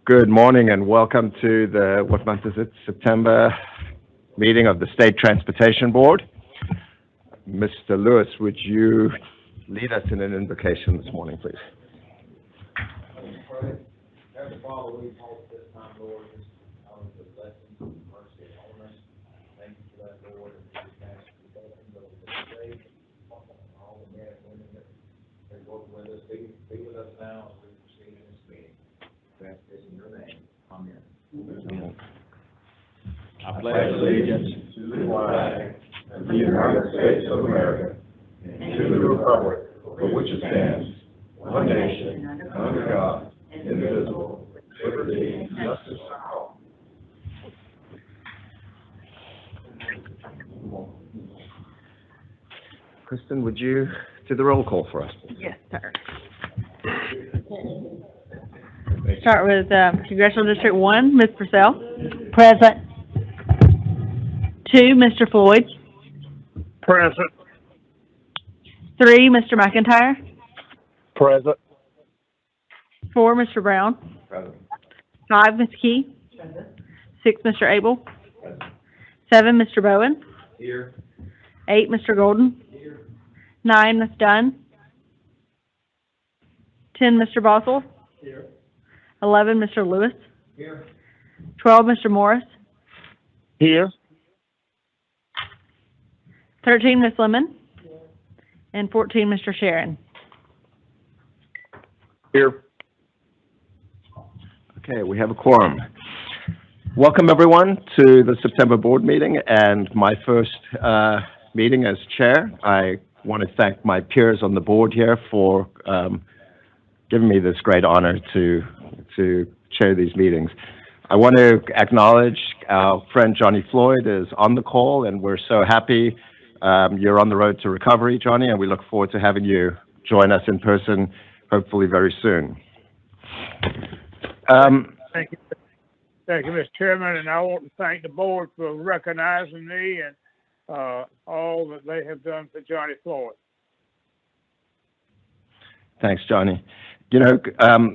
Good morning and welcome to the, what month is it, September meeting of the State Transportation Board. Mr. Lewis, would you lead us in an invocation this morning, please? Heavenly Father, we hope this time, Lord, is out of the blessings and mercy on us. Thank you for that, Lord, and we just ask you to blessings over this day, all the men and women that work with us, be with us now as we proceed in this meeting. We ask this in your name. Amen. Amen. I pledge allegiance to the flag of the United States of America and to the republic for which it stands, one nation, under God, indivisible, with liberty and justice for all. Kristen, would you do the roll call for us? Yes, sir. Start with Congressional District 1, Ms. Purcell. Present. 2, Mr. Floyd. Present. 3, Mr. McIntyre. Present. 4, Mr. Brown. Present. 5, Ms. Key. 6, Mr. Abel. 7, Mr. Bowen. Here. 8, Mr. Golden. 9, Ms. Dunn. 10, Mr. Boswell. Here. 11, Mr. Lewis. Here. 12, Mr. Morris. Here. 13, Ms. Lemon. And 14, Mr. Sharon. Here. Okay, we have a quorum. Welcome, everyone, to the September board meeting and my first meeting as chair. I want to thank my peers on the board here for giving me this great honor to chair these meetings. I want to acknowledge our friend Johnny Floyd is on the call, and we're so happy you're on the road to recovery, Johnny, and we look forward to having you join us in person, hopefully very soon. Thank you. Thank you, Mr. Chairman, and I want to thank the board for recognizing me and all that they have done for Johnny Floyd. Thanks, Johnny. You know,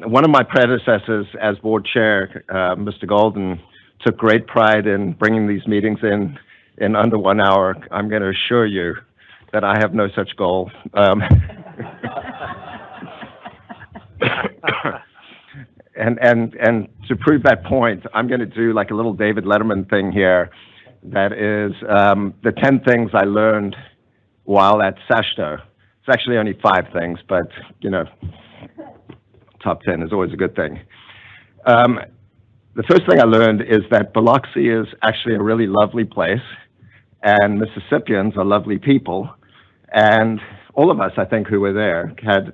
one of my predecessors as board chair, Mr. Golden, took great pride in bringing these meetings in under 1 hour. I'm going to assure you that I have no such goal. And to prove that point, I'm going to do like a little David Letterman thing here. That is the 10 things I learned while at SASHTO. It's actually only 5 things, but, you know, top 10 is always a good thing. The first thing I learned is that Biloxi is actually a really lovely place, and Mississippians are lovely people, and all of us, I think, who were there had a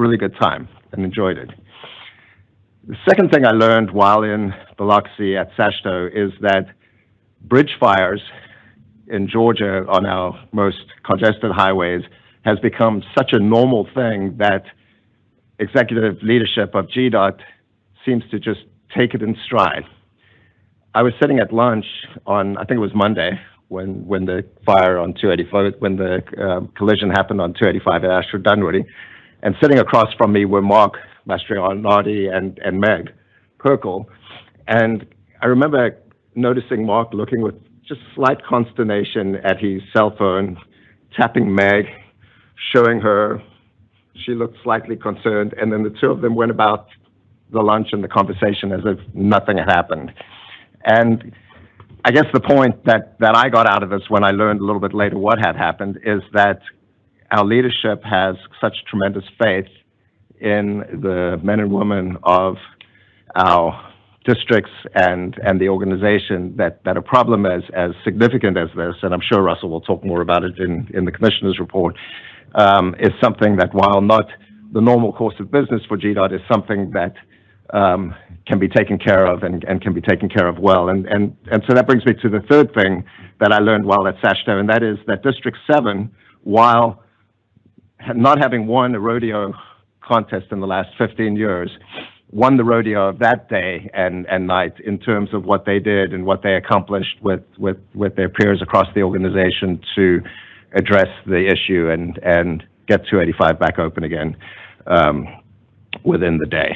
really good time and enjoyed it. The second thing I learned while in Biloxi at SASHTO is that bridge fires in Georgia on our most congested highways has become such a normal thing that executive leadership of GDOT seems to just take it in stride. I was sitting at lunch on, I think it was Monday, when the fire on 285, when the collision happened on 285 at Ashford Dunwoody, and sitting across from me were Mark Mastrianardi and Meg Perkle, and I remember noticing Mark looking with just slight consternation at his cell phone, tapping Meg, showing her. She looked slightly concerned, and then the two of them went about the lunch and the conversation as if nothing had happened. And I guess the point that I got out of this when I learned a little bit later what had happened is that our leadership has such tremendous faith in the men and women of our districts and the organization that a problem as significant as this, and I'm sure Russell will talk more about it in the commissioner's report, is something that, while not the normal course of business for GDOT, is something that can be taken care of and can be taken care of well. And so that brings me to the third thing that I learned while at SASHTO, and that is that District 7, while not having won a rodeo contest in the last 15 years, won the rodeo of that day and night in terms of what they did and what they accomplished with their peers across the organization to address the issue and get 285 back open again within the day.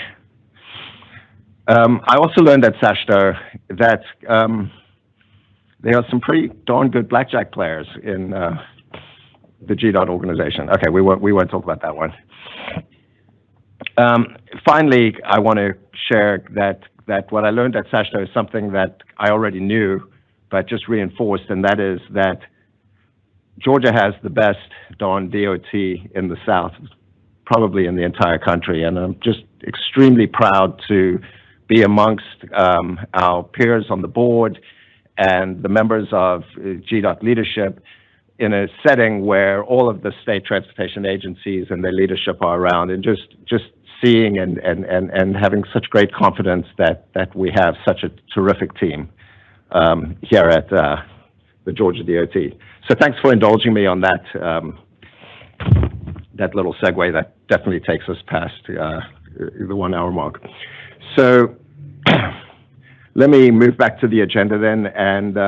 I also learned at SASHTO that there are some pretty darn good blackjack players in the GDOT organization. Okay, we won't talk about that one. Finally, I want to share that what I learned at SASHTO is something that I already knew, but just reinforced, and that is that Georgia has the best darn DOT in the South, probably in the entire country, and I'm just extremely proud to be amongst our peers on the board and the members of GDOT leadership in a setting where all of the state transportation agencies and their leadership are around, and just seeing and having such great confidence that we have such a terrific team here at the Georgia DOT. So thanks for indulging me on that that little segue that definitely takes us past the 1 hour mark. So let me move back to the agenda then and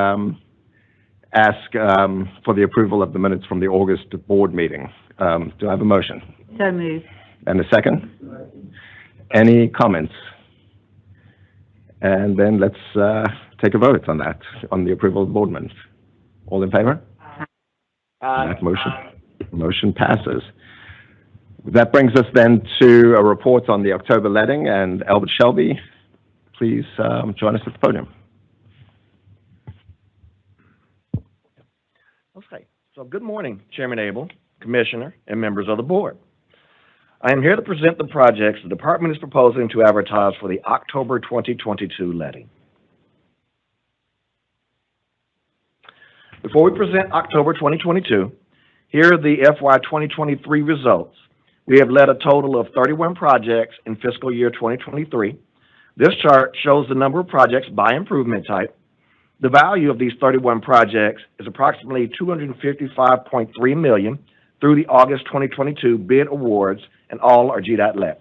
ask for the approval of the minutes from the August board meeting. Do I have a motion? So moved. And a second? Any comments? And then let's take a vote on that, on the approval of the board minutes. All in favor? That motion passes. That brings us then to a report on the October letting, and Albert Shelby, please join us at the podium. Okay, so good morning, Chairman Abel, Commissioner, and members of the board. I am here to present the projects the department is proposing to advertise for the October 2022 letting. Before we present October 2022, here are the FY 2023 results. We have led a total of 31 projects in fiscal year 2023. This chart shows the number of projects by improvement type. The value of these 31 projects is approximately $255.3 million through the August 2022 bid awards, and all are GDOT let.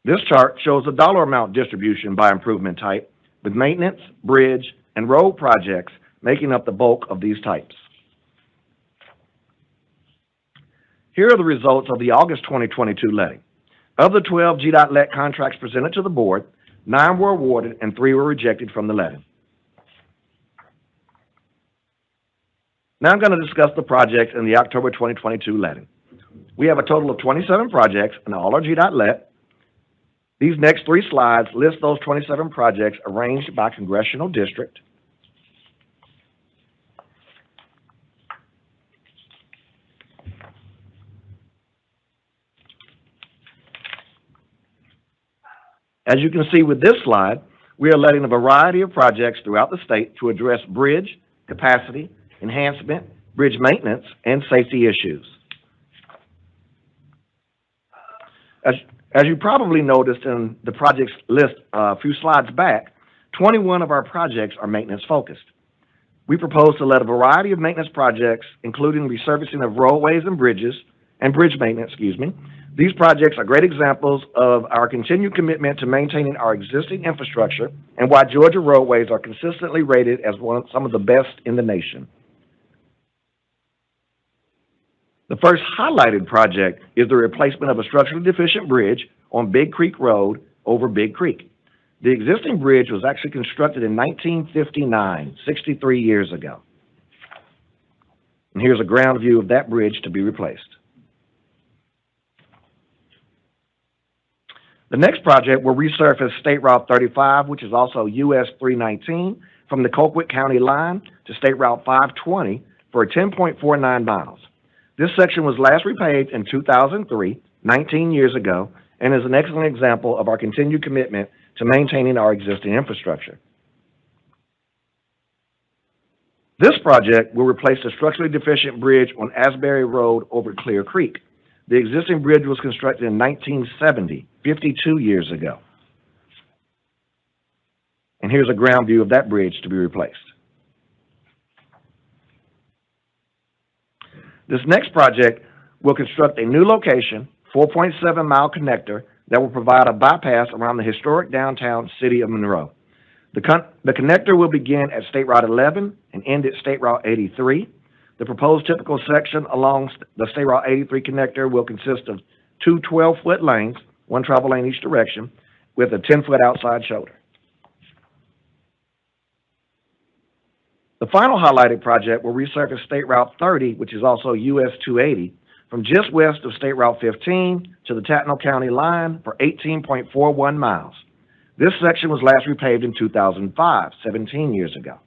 This chart shows the dollar amount distribution by improvement type, with maintenance, bridge, and road projects making up the bulk of these types. Here are the results of the August 2022 letting. Of the 12 GDOT let contracts presented to the board, 9 were awarded and 3 were rejected from the letting. Now I'm going to discuss the projects in the October 2022 letting. We have a total of 27 projects and all are GDOT let. These next 3 slides list those 27 projects arranged by congressional district. As you can see with this slide, we are letting a variety of projects throughout the state to address bridge, capacity, enhancement, bridge maintenance, and safety issues. As you probably noticed in the projects list a few slides back, 21 of our projects are maintenance focused. We propose to let a variety of maintenance projects, including resurfacing of roadways and bridges, and bridge maintenance, These projects are great examples of our continued commitment to maintaining our existing infrastructure and why Georgia roadways are consistently rated as some of the best in the nation. The first highlighted project is the replacement of a structurally deficient bridge on Big Creek Road over Big Creek. The existing bridge was actually constructed in 1959, 63 years ago. And here's a ground view of that bridge to be replaced. The next project will resurface State Route 35, which is also US 319, from the Colquitt County line to State Route 520 for 10.49 miles. This section was last repaved in 2003, 19 years ago, and is an excellent example of our continued commitment to maintaining our existing infrastructure. This project will replace the structurally deficient bridge on Asbury Road over Clear Creek. The existing bridge was constructed in 1970, 52 years ago. And here's a ground view of that bridge to be replaced. This next project will construct a new location, 4.7-mile connector that will provide a bypass around the historic downtown city of Monroe. The connector will begin at State Route 11 and end at State Route 83. The proposed typical section along the State Route 83 connector will consist of 2 12-foot lanes, 1 travel lane each direction, with a 10-foot outside shoulder. The final highlighted project will resurface State Route 30, which is also US 280, from just west of State Route 15 to the Tattnall County line for 18.41 miles. This section was last repaved in 2005, 17 years ago.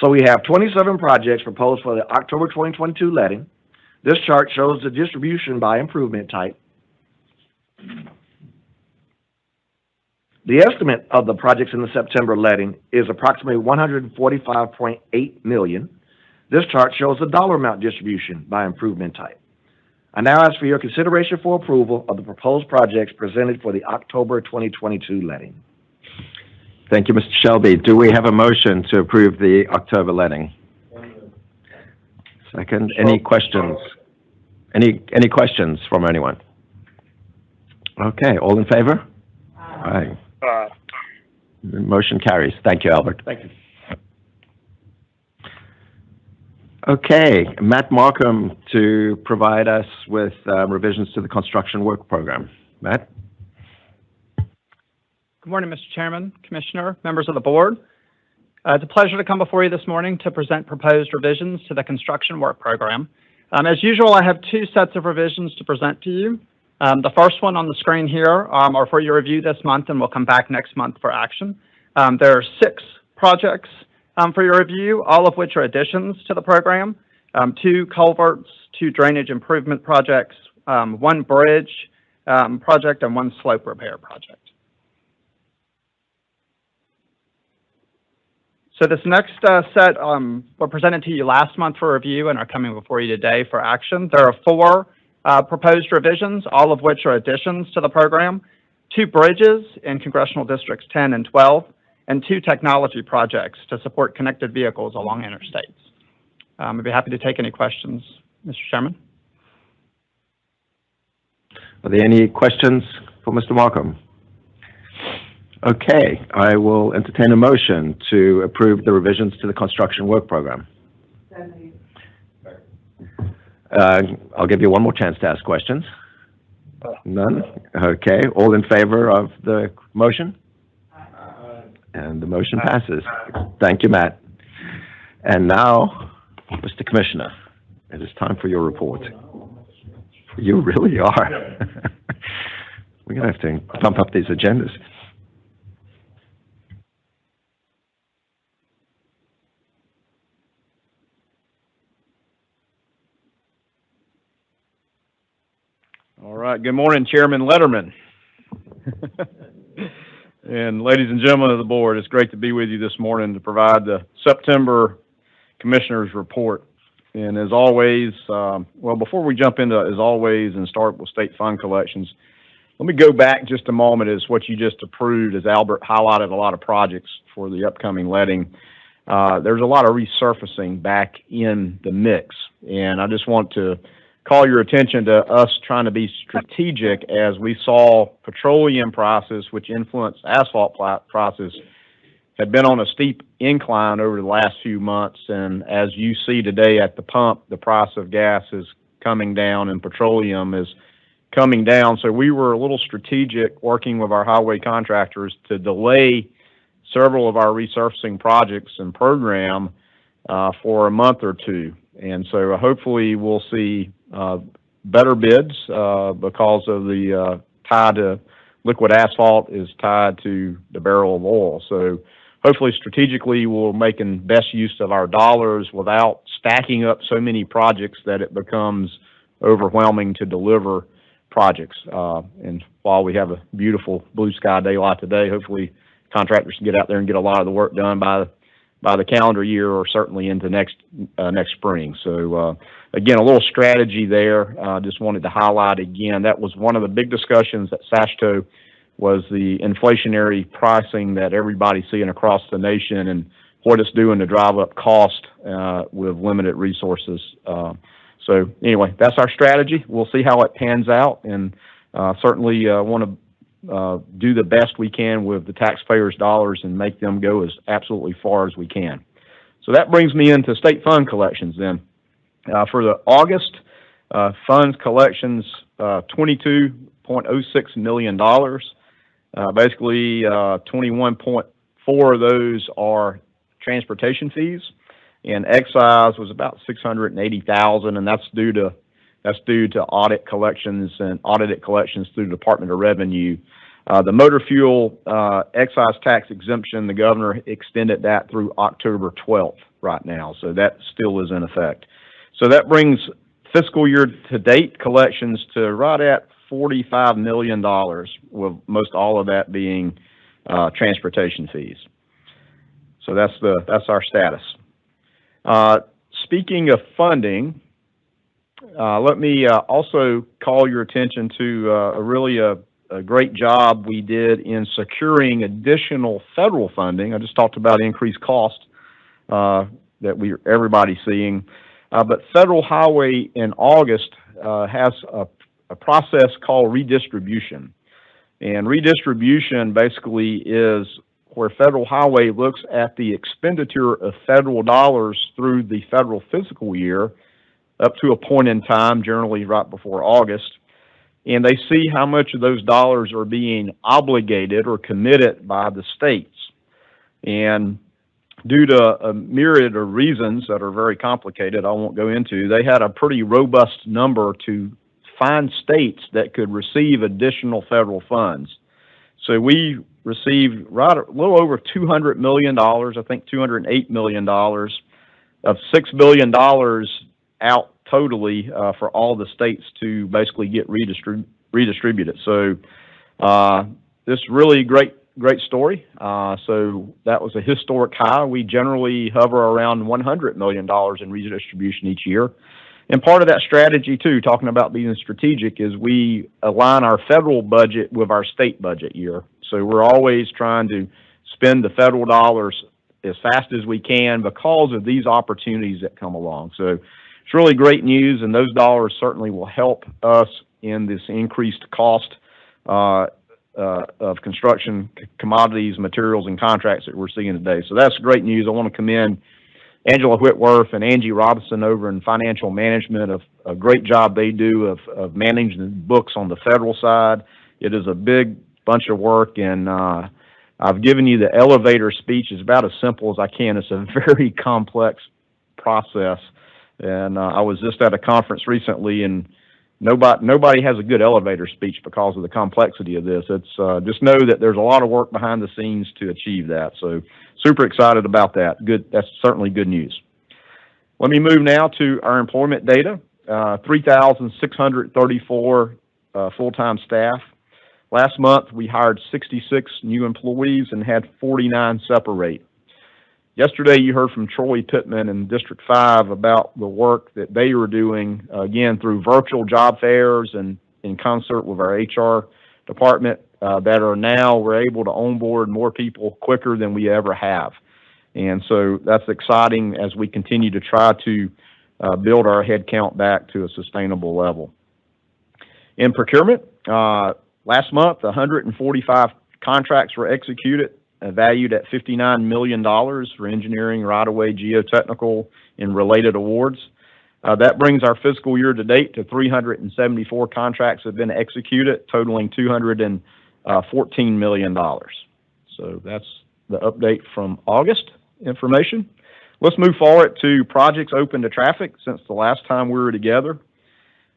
So we have 27 projects proposed for the October 2022 letting. This chart shows the distribution by improvement type. The estimate of the projects in the September letting is approximately $145.8 million. This chart shows the dollar amount distribution by improvement type. I now ask for your consideration for approval of the proposed projects presented for the October 2022 letting. Thank you, Mr. Shelby. Do we have a motion to approve the October letting? Second. Any questions? Any questions from anyone? Okay, all in favor? Aye. The motion carries. Thank you, Albert. Thank you. Okay, Matt Markham to provide us with revisions to the construction work program. Matt? Good morning, Mr. Chairman, Commissioner, members of the board. It's a pleasure to come before you this morning to present proposed revisions to the construction work program. As usual, I have two sets of revisions to present to you. The first one on the screen here are for your review this month, and we'll come back next month for action. There are 6 projects for your review, all of which are additions to the program. 2 culverts, 2 drainage improvement projects, 1 bridge project, and 1 slope repair project. So this next set were presented to you last month for review and are coming before you today for action. There are 4 proposed revisions, all of which are additions to the program, 2 bridges in Congressional Districts 10 and 12, and 2 technology projects to support connected vehicles along interstates. I'd be happy to take any questions, Mr. Chairman. Are there any questions for Mr. Markham? Okay, I will entertain a motion to approve the revisions to the construction work program. I'll give you one more chance to ask questions. None? Okay, all in favor of the motion? And the motion passes. Thank you, Matt. And now, Mr. Commissioner, it is time for your report. You really are. We're going to have to pump up these agendas. All right. Good morning, Chairman Letterman. And ladies and gentlemen of the board, it's great to be with you this morning to provide the September Commissioner's Report. And as always, well, before we jump into, as always, and start with state fund collections, let me go back just a moment as what you just approved, as Albert highlighted a lot of projects for the upcoming letting. There's a lot of resurfacing back in the mix. And I just want to call your attention to us trying to be strategic as we saw petroleum prices, which influence asphalt prices, had been on a steep incline over the last few months. And as you see today at the pump, the price of gas is coming down and petroleum is coming down. So we were a little strategic working with our highway contractors to delay several of our resurfacing projects and program for a month or 2. And so hopefully we'll see better bids because of the tie to liquid asphalt is tied to the barrel of oil. So hopefully strategically we're making best use of our dollars without stacking up so many projects that it becomes overwhelming to deliver projects. And while we have a beautiful blue sky daylight today, hopefully contractors can get out there and get a lot of the work done by the calendar year or certainly into next spring. So again, a little strategy there. Just wanted to highlight again, that was one of the big discussions at SASHTO, was the inflationary pricing that everybody's seeing across the nation and what it's doing to drive up cost with limited resources. So anyway, that's our strategy. We'll see how it pans out, and certainly want to do the best we can with the taxpayers' dollars and make them go as absolutely far as we can. So that brings me into state fund collections then. For the August Funds collections, $22.06 million. Basically, 21.4 of those are transportation fees, and excise was about 680,000, and that's due to audit collections and audited collections through the Department of Revenue. The motor fuel excise tax exemption, the governor extended that through October 12th right now, so that still is in effect. So that brings fiscal year to date collections to right at $45 million, with most all of that being transportation fees. So that's our status. Speaking of funding, let me also call your attention to a great job we did in securing additional federal funding. I just talked about increased cost that everybody's seeing, but Federal Highway in August has a process called redistribution, and redistribution basically is where Federal Highway looks at the expenditure of federal dollars through the federal fiscal year up to a point in time, generally right before August, and they see how much of those dollars are being obligated or committed by the states. And due to a myriad of reasons that are very complicated, I won't go into, they had a pretty robust number to find states that could receive additional federal funds. So we received a little over $200 million, I think $208 million of $6 billion out totally for all the states to basically get redistributed. So this really great story. So that was a historic high. We generally hover around $100 million in redistribution each year. And part of that strategy too, talking about being strategic, is we align our federal budget with our state budget year. So we're always trying to spend the federal dollars as fast as we can because of these opportunities that come along. So it's really great news, and those dollars certainly will help us in this increased cost of construction commodities, materials, and contracts that we're seeing today. So that's great news. I want to commend Angela Whitworth and Angie Robinson over in financial management of a great job they do of managing the books on the federal side. It is a big bunch of work, and I've given you the elevator speech. It's about as simple as I can. It's a very complex process, and I was just at a conference recently, and nobody has a good elevator speech because of the complexity of this. It's just know that there's a lot of work behind the scenes to achieve that. So super excited about that. Good. That's certainly good news. Let me move now to our employment data. 3,634 full-time staff. Last month, we hired 66 new employees and had 49 separate. Yesterday, you heard from Troy Pittman in District 5 about the work that they were doing, again, through virtual job fairs and in concert with our HR department, that are now, we're able to onboard more people quicker than we ever have. And so that's exciting as we continue to try to build our head count back to a sustainable level. In procurement, last month, 145 contracts were executed, valued at $59 million for engineering, right-of-way, geotechnical, and related awards. That brings our fiscal year to date to 374 contracts have been executed, totaling $214 million. So that's the update from August information. Let's move forward to projects open to traffic since the last time we were together.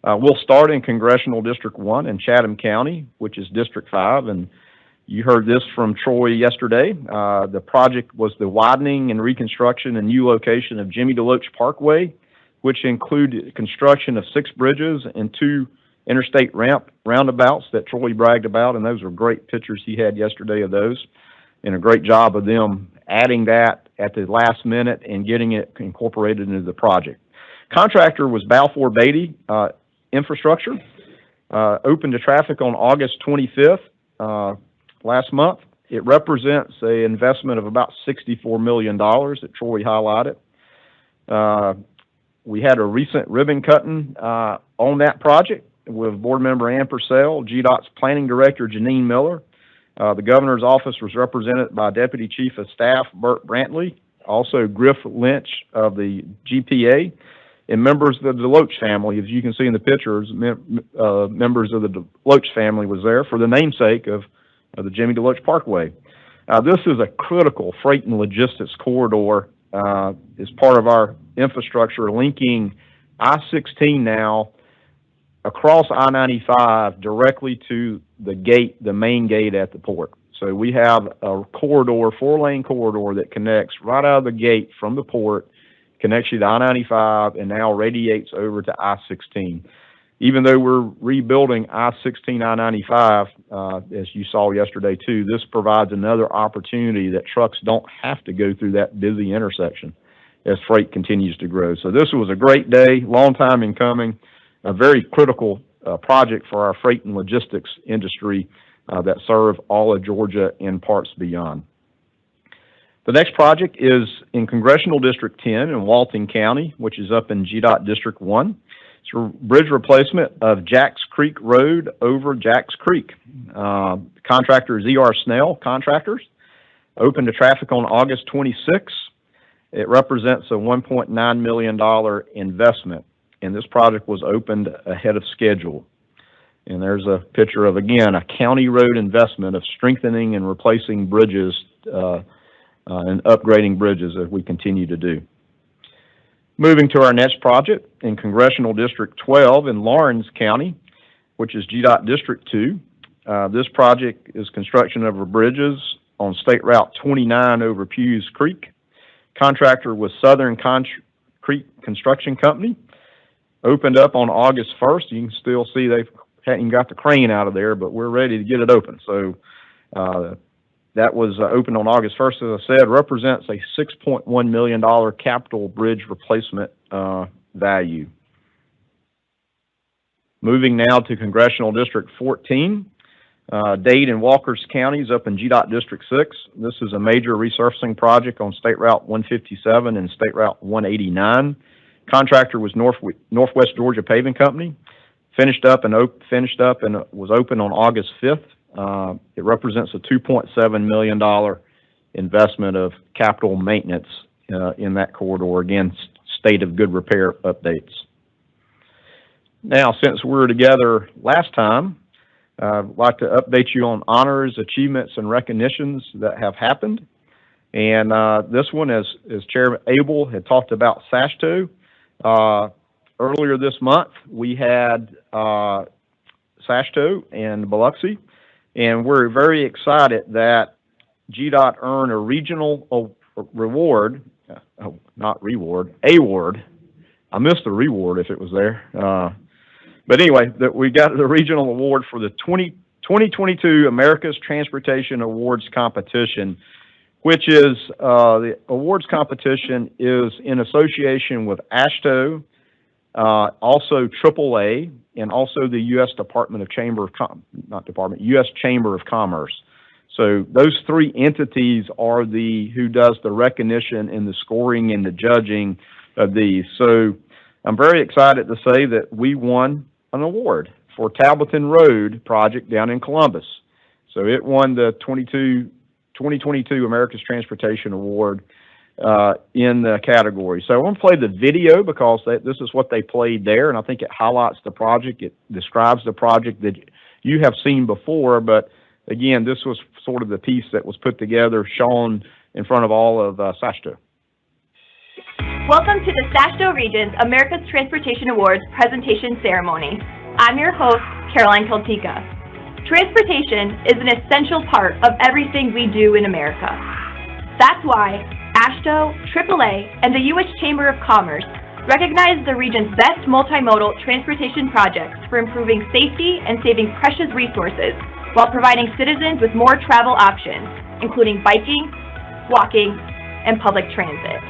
We'll start in Congressional District 1 in Chatham County, which is District 5, and you heard this from Troy yesterday. The project was the widening and reconstruction and new location of Jimmy DeLoach Parkway, which included construction of 6 bridges and 2 interstate roundabouts that Troy bragged about, and those were great pictures he had yesterday of those, and a great job of them adding that at the last minute and getting it incorporated into the project. Contractor was Balfour Beatty Infrastructure, opened to traffic on August 25th. Last month. It represents an investment of about $64 million that Troy highlighted. We had a recent ribbon cutting on that project with Board Member Ann Purcell, GDOT's Planning Director Janine Miller. The Governor's office was represented by Deputy Chief of Staff Burt Brantley, also Griff Lynch of the GPA, and members of the Deloach family. As you can see in the pictures, members of the Deloach family was there for the namesake of the Jimmy Deloach Parkway. This is a critical freight and logistics corridor as part of our infrastructure linking I-16 now across I-95 directly to the gate, the main gate at the port. So we have a corridor, 4-lane corridor that connects right out of the gate from the port, connects you to I-95, and now radiates over to I-16. Even though we're rebuilding I-16, I-95, as you saw yesterday too, this provides another opportunity that trucks don't have to go through that busy intersection as freight continues to grow. So this was a great day, long time in coming, a very critical project for our freight and logistics industry that serve all of Georgia and parts beyond. The next project is in Congressional District 10 in Walton County, which is up in GDOT District 1. It's a bridge replacement of Jacks Creek Road over Jacks Creek. Contractor is E.R. Snell Contractors. Opened to traffic on August 26. It represents a $1.9 million investment, and this project was opened ahead of schedule. And there's a picture of, again, a county road investment of strengthening and replacing bridges and upgrading bridges as we continue to do. Moving to our next project in Congressional District 12 in Lawrence County, which is GDOT District 2. This project is construction of bridges on State Route 29 over Pews Creek. Contractor was Southern Creek Construction Company. Opened up on August 1st. You can still see they hadn't got the crane out of there, but we're ready to get it open. So that was opened on August 1st, as I said, represents a $6.1 million capital bridge replacement value. Moving now to Congressional District 14, Dade and Walkers counties up in GDOT District 6. This is a major resurfacing project on State Route 157 and State Route 189. Contractor was Northwest Georgia Paving Company. Finished up and was open on August 5th. It represents a $2.7 million investment of capital maintenance in that corridor. Again, state of good repair updates. Now, since we were together last time, I'd like to update you on honors, achievements, and recognitions that have happened. And this one, as Chairman Abel had talked about SASTO, earlier this month, we had SASTO in Biloxi, and we're very excited that GDOT earned a regional award. I missed the reward if it was there. But anyway, that we got the regional award for the 2022 America's Transportation Awards Competition, which is the awards competition is in association with AASHTO, also AAA, and also the U.S. U.S. Chamber of Commerce. So those three entities are who does the recognition and the scoring and the judging of these. So I'm very excited to say that we won an award for Tableton Road project down in Columbus. So it won the 2022 America's Transportation Award in the category. So I want to play the video because this is what they played there, and I think it highlights the project. It describes the project that you have seen before, but again, this was sort of the piece that was put together, shown in front of all of SASTO. Welcome to the SASTO Region's America's Transportation Awards presentation ceremony. I'm your host, Caroline Keltika. Transportation is an essential part of everything we do in America. That's why AASHTO, AAA, and the U.S. Chamber of Commerce recognize the region's best multimodal transportation projects for improving safety and saving precious resources while providing citizens with more travel options, including biking, walking, and public transit.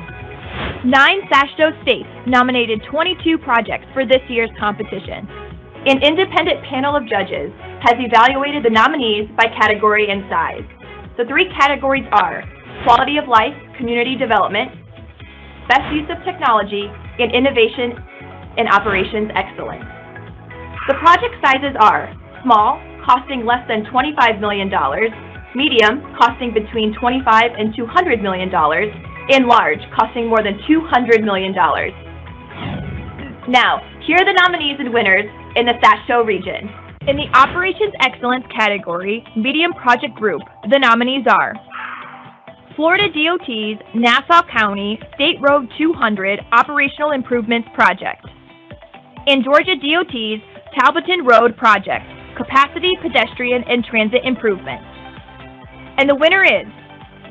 9 SASTO states nominated 22 projects for this year's competition. An independent panel of judges has evaluated the nominees by category and size. The 3 categories are quality of life, community development, best use of technology, and innovation and operations excellence. The project sizes are small, costing less than $25 million, medium, costing between $25 and $200 million, and large, costing more than $200 million. Now, here are the nominees and winners in the SASHTO region. In the Operations Excellence category, Medium Project Group, the nominees are Florida DOT's Nassau County State Road 200 Operational Improvements Project, and Georgia DOT's Talbotton Road Project, Capacity Pedestrian and Transit Improvements. And the winner is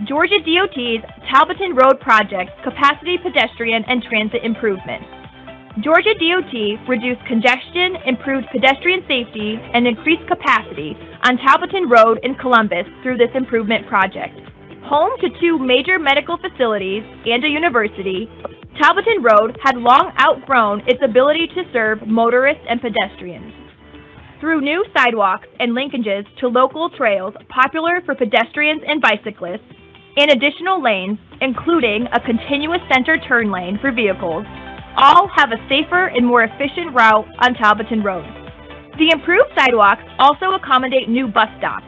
Georgia DOT's Talbotton Road Project, Capacity Pedestrian and Transit Improvements. Georgia DOT reduced congestion, improved pedestrian safety, and increased capacity on Talbotton Road in Columbus through this improvement project. Home to 2 major medical facilities and a university, Talbotton Road had long outgrown its ability to serve motorists and pedestrians. Through new sidewalks and linkages to local trails popular for pedestrians and bicyclists, and additional lanes, including a continuous center turn lane for vehicles, all have a safer and more efficient route on Talbotton Road. The improved sidewalks also accommodate new bus stops,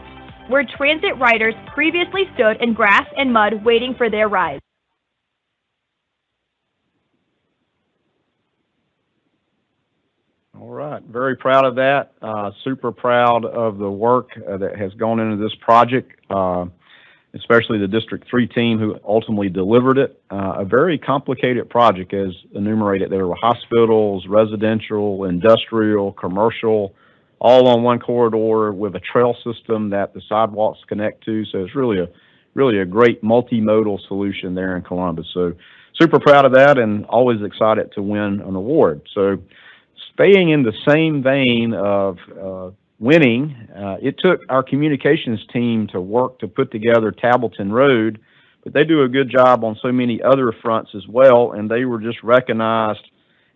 where transit riders previously stood in grass and mud waiting for their rides. All right, very proud of that. Super proud of the work that has gone into this project, especially the District 3 team who ultimately delivered it. A very complicated project as enumerated. There were hospitals, residential, industrial, commercial, all on one corridor with a trail system that the sidewalks connect to. So it's really a great multimodal solution there in Columbus. So super proud of that and always excited to win an award. So staying in the same vein of winning, it took our communications team to work to put together Talbotton Road, but they do a good job on so many other fronts as well, and they were just recognized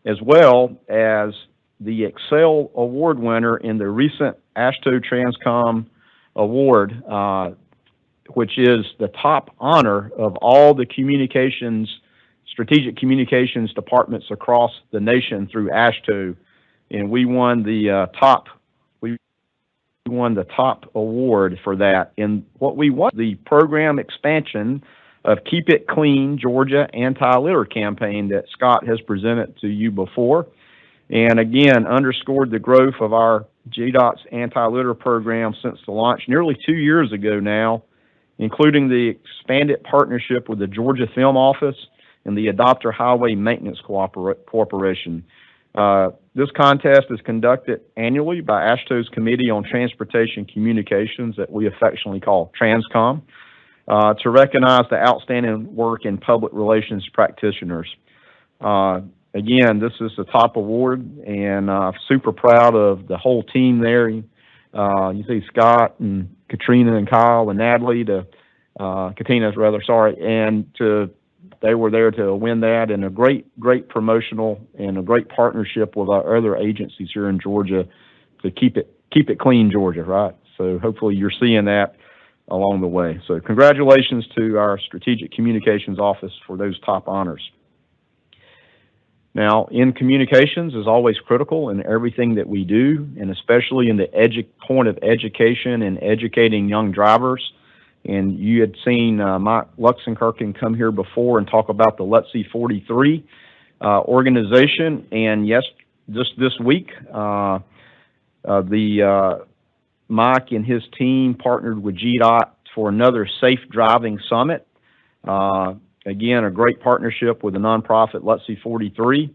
as well as the Excel Award winner in the recent AASHTO Transcom Award, which is the top honor of all the strategic communications departments across the nation through AASHTO, and we won the top award for that. And what we won, the program expansion of Keep It Clean Georgia Anti-Litter campaign that Scott has presented to you before. And again, underscored the growth of our GDOT's anti-litter program since the launch nearly 2 years ago now, including the expanded partnership with the Georgia Film Office and the Adopter Highway Maintenance Corporation. This contest is conducted annually by AASHTO's Committee on Transportation Communications that we affectionately call TRANSCOM, to recognize the outstanding work in public relations practitioners. Again, this is the top award, and super proud of the whole team there. You see Scott and Katrina and Kyle and Natalie, they were there to win that, and a great promotional and a great partnership with our other agencies here in Georgia to keep it clean, Georgia, right? So hopefully you're seeing that along the way. So congratulations to our Strategic Communications Office for those top honors. Now, in communications is always critical in everything that we do, and especially in the point of education and educating young drivers. And you had seen Mike Luxenkirchen come here before and talk about the Let's See 43 organization. And yes, just this week, Mike and his team partnered with GDOT for another Safe Driving Summit. Again, a great partnership with the nonprofit Let's See 43,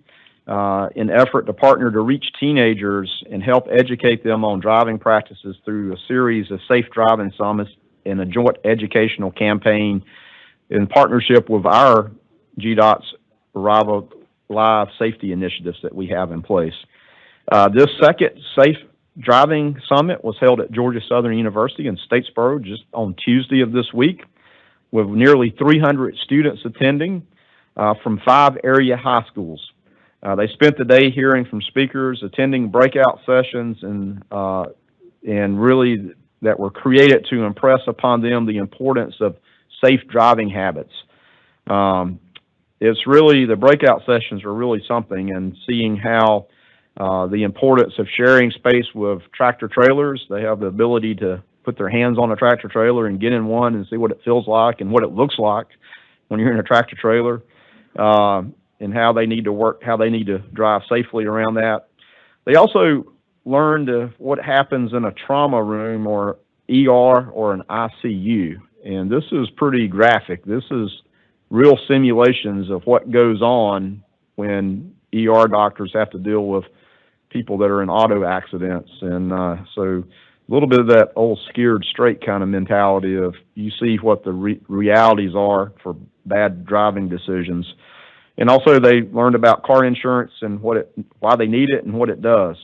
in effort to partner to reach teenagers and help educate them on driving practices through a series of safe driving summits and a joint educational campaign in partnership with our GDOT's Arrival Live safety initiatives that we have in place. This second Safe Driving Summit was held at Georgia Southern University in Statesboro just on Tuesday of this week, with nearly 300 students attending from 5 area high schools. They spent the day hearing from speakers, attending breakout sessions, and really that were created to impress upon them the importance of safe driving habits. It's really, the breakout sessions are really something, and seeing how the importance of sharing space with tractor trailers. They have the ability to put their hands on a tractor trailer and get in one and see what it feels like and what it looks like when you're in a tractor trailer. and how they need to work, how they need to drive safely around that. They also learned what happens in a trauma room or ER or an ICU. And this is pretty graphic. This is real simulations of what goes on when ER doctors have to deal with people that are in auto accidents. And so a little bit of that old scared straight kind of mentality of you see what the realities are for bad driving decisions. And also they learned about car insurance and why they need it and what it does.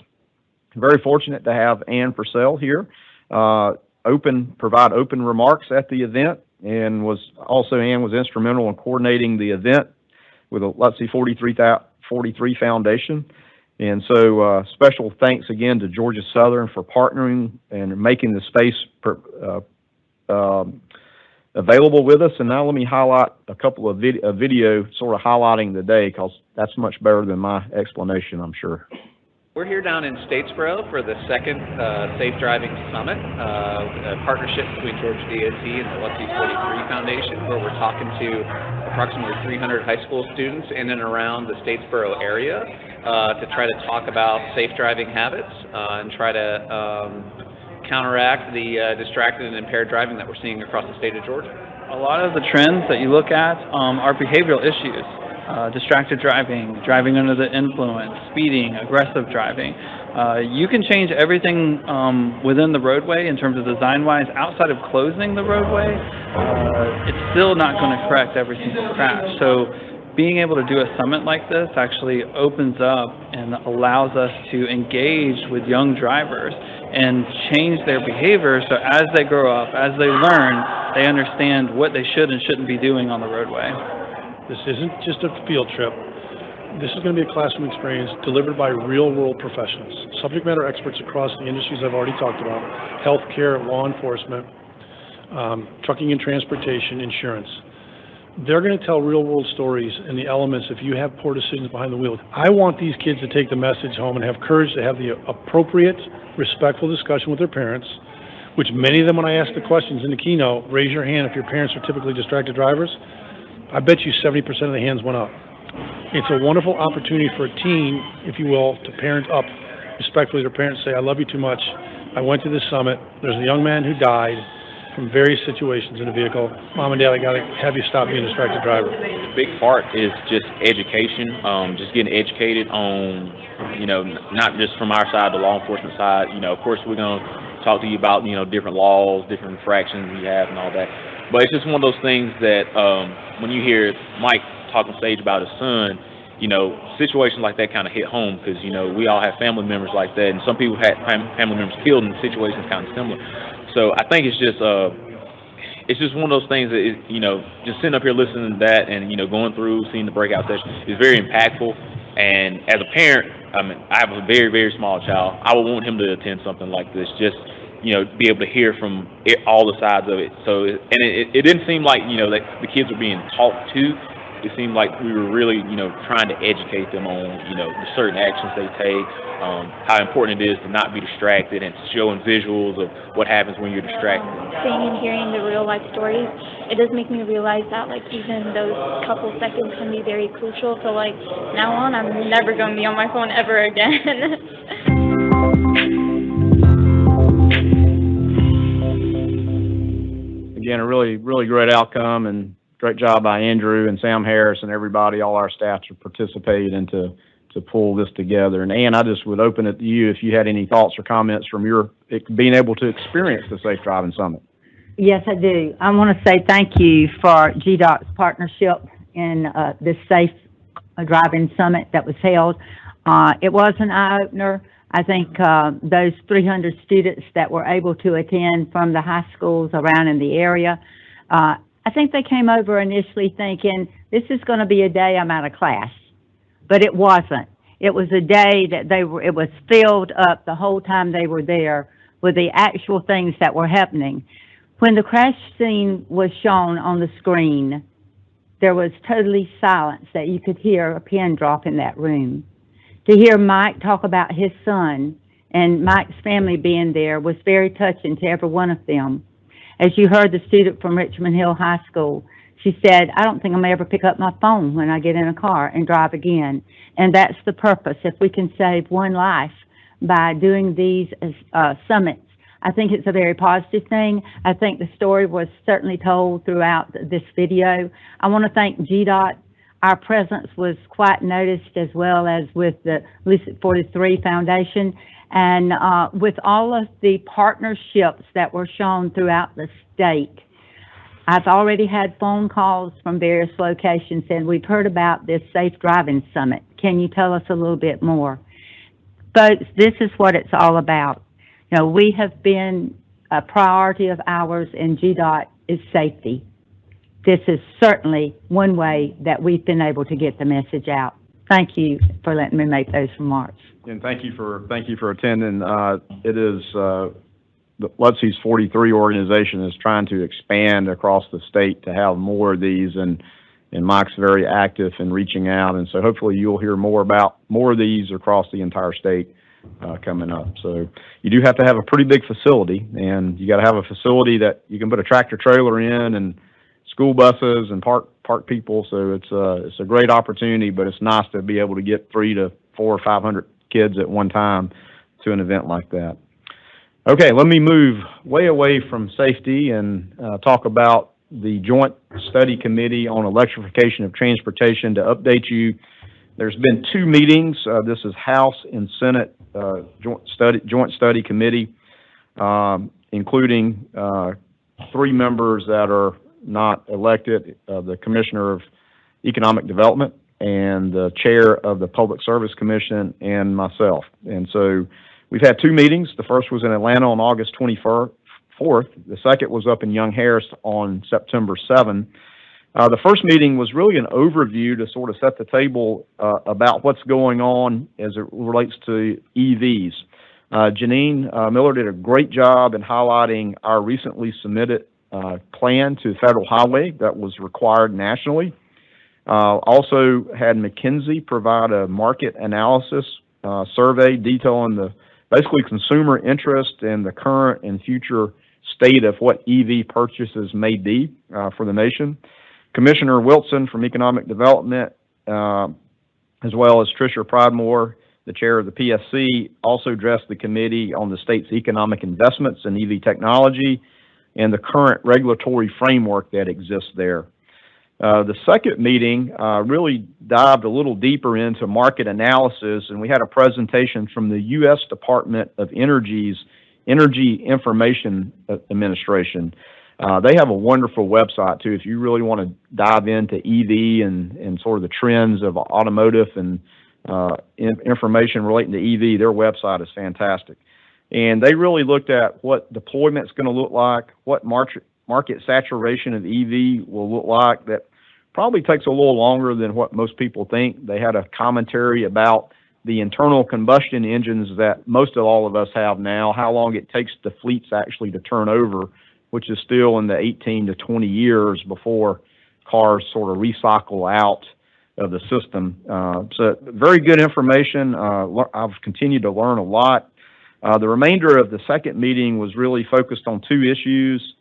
Very fortunate to have Ann Purcell here, provide open remarks at the event, and Ann was instrumental in coordinating the event with the Let's See 43 Foundation. And so special thanks again to Georgia Southern for partnering and making the space available with us. And now let me highlight a couple of video sort of highlighting the day, because that's much better than my explanation, I'm sure. We're here down in Statesboro for the second Safe Driving Summit, a partnership between Georgia DOT and the Let's See 43 Foundation, where we're talking to approximately 300 high school students in and around the Statesboro area to try to talk about safe driving habits and try to counteract the distracted and impaired driving that we're seeing across the state of Georgia. A lot of the trends that you look at are behavioral issues. Distracted driving, driving under the influence, speeding, aggressive driving. You can change everything within the roadway in terms of design-wise. Outside of closing the roadway, it's still not going to correct every single crash. So being able to do a summit like this actually opens up and allows us to engage with young drivers and change their behavior, so as they grow up, as they learn, they understand what they should and shouldn't be doing on the roadway. This isn't just a field trip. This is going to be a classroom experience delivered by real-world professionals, subject matter experts across the industries I've already talked about: healthcare, law enforcement, trucking and transportation, insurance. They're going to tell real-world stories and the elements if you have poor decisions behind the wheel. I want these kids to take the message home and have courage to have the appropriate, respectful discussion with their parents, which many of them, when I ask the questions in the keynote, raise your hand if your parents are typically distracted drivers. I bet you 70% of the hands went up. It's a wonderful opportunity for a teen, if you will, to parent up respectfully. Their parents say, I love you too much. I went to this summit. There's a young man who died from various situations in a vehicle. Mom and Dad, I got to have you stop being a distracted driver. The big part is just education, just getting educated on, not just from our side, the law enforcement side. Of course, we're going to talk to you about, different laws, different infractions we have and all that. But it's just one of those things that when you hear Mike talking stage about his son, situations like that kind of hit home, because, we all have family members like that, and some people had family members killed in situations kind of similar. So I think it's just one of those things that, just sitting up here listening to that and, going through, seeing the breakout session is very impactful. And as a parent, I have a very, very small child. I would want him to attend something like this, just be able to hear from all the sides of it. So, and it didn't seem like, that the kids were being talked to. It seemed like we were really, trying to educate them on, the certain actions they take, how important it is to not be distracted, and showing visuals of what happens when you're distracted. Seeing and hearing the real life stories, it does make me realize that, even those couple seconds can be very crucial. So, now on, I'm never going to be on my phone ever again. Again, a really, really great outcome, and great job by Andrew and Sam Harris and everybody, all our staff to participate and to pull this together. And Ann, I just would open it to you if you had any thoughts or comments from your being able to experience the Safe Driving Summit. Yes, I do. I want to say thank you for GDOT's partnership in this Safe Driving Summit that was held. It was an eye-opener. I think those 300 students that were able to attend from the high schools around in the area, I think they came over initially thinking, this is going to be a day I'm out of class. But it wasn't. It was a day that it was filled up the whole time they were there with the actual things that were happening. When the crash scene was shown on the screen, there was totally silence that you could hear a pin drop in that room. To hear Mike talk about his son and Mike's family being there was very touching to every one of them. As you heard the student from Richmond Hill High School She said, I don't think I'm gonna ever pick up my phone when I get in a car and drive again. And that's the purpose. If we can save one life by doing these summits, I think it's a very positive thing. I think the story was certainly told throughout this video. I want to thank GDOT. Our presence was quite noticed, as well as with the Lucid 43 Foundation, and with all of the partnerships that were shown throughout the state. I've already had phone calls from various locations saying, we've heard about this Safe Driving Summit. Can you tell us a little bit more? Folks, this is what it's all about. You know, we have been, a priority of ours in GDOT is safety. This is certainly one way that we've been able to get the message out. Thank you for letting me make those remarks. And thank you for attending. It is the LUTC's 43 organization is trying to expand across the state to have more of these, and Mike's very active in reaching out, and so hopefully you'll hear more about more of these across the entire state coming up. So you do have to have a pretty big facility, and you got to have a facility that you can put a tractor trailer in and school buses and park people. So it's a great opportunity, but it's nice to be able to get 300 to 400 or 500 kids at one time to an event like that. Okay, let me move way away from safety and talk about the Joint Study Committee on Electrification of Transportation. To update you, there's been 2 meetings. This is House and Senate Joint Study Committee, including 3 members that are not elected, the Commissioner of Economic Development and the Chair of the Public Service Commission and myself. And so we've had 2 meetings. The first was in Atlanta on August 24th. The second was up in Young Harris on September 7th. The first meeting was really an overview to sort of set the table about what's going on as it relates to EVs. Janine Miller did a great job in highlighting our recently submitted plan to Federal Highway that was required nationally. Also had McKinsey provide a market analysis survey detailing the basically consumer interest and the current and future state of what EV purchases may be for the nation. Commissioner Wilson from Economic Development, as well as Tricia Pridemore, the chair of the PSC, also addressed the committee on the state's economic investments in EV technology and the current regulatory framework that exists there. The second meeting really dived a little deeper into market analysis, and we had a presentation from the U.S. Department of Energy's Energy Information Administration. They have a wonderful website, too, if you really want to dive into EV and sort of the trends of automotive and information relating to EV. Their website is fantastic. And they really looked at what deployment's going to look like, what market saturation of EV will look like. That probably takes a little longer than what most people think. They had a commentary about the internal combustion engines that most of all of us have now, how long it takes the fleets actually to turn over, which is still in the 18 to 20 years before cars sort of recycle out of the system. So very good information. I've continued to learn a lot. The remainder of the second meeting was really focused on 2 issues